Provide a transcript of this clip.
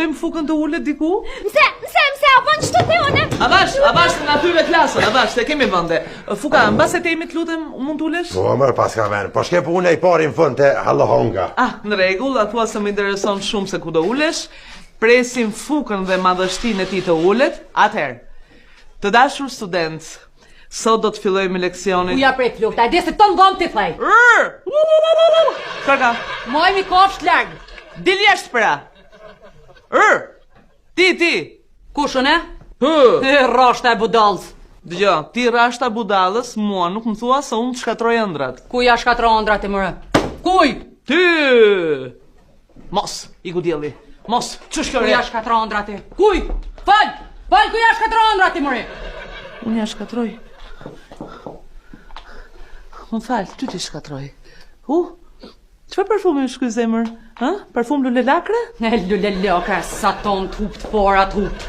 bëjmë fukën të ullet diku? Mse, avon ç'të theone? Avash në atyre klasën, avash, te kemi vënde. Fuka, mbase te jemi të lutem, mund t'ulesh? Po, mërë pas ka venë, po shke punë e i pari në fund të Hallohonga. Në rregull, atua se më intereson shumë se ku do ulesh, presim fukën dhe madhështinë e ti të ullet, atëherë. Të dashur student, sot do të fillojmë leksionin. Uja prej flukta, e di se të ndon ti thej. Kaka. Moj mi kofsh larg. Dil jashtë pra. Ti. Kushën e? Rashta e budallës. Dëgjo, ti rashta budallës, mua nuk më thua se unë të shkatroj ëndrat. Kuja shkatroj ëndrat e mëre? Kuj? Ty! Mos, i ku djeli. Mos, ç'është kjo re? Kuja shkatroj ëndrat e? Kuj? Fal, kuja shkatroj ëndrat e mëre? Unë ja shkatroj. Më falë, ty ti shkatroj. Çfarë parfumi është ky zemër? Parfum lule lakre? Lule lakre, sa ton t'hup të fora t'hup.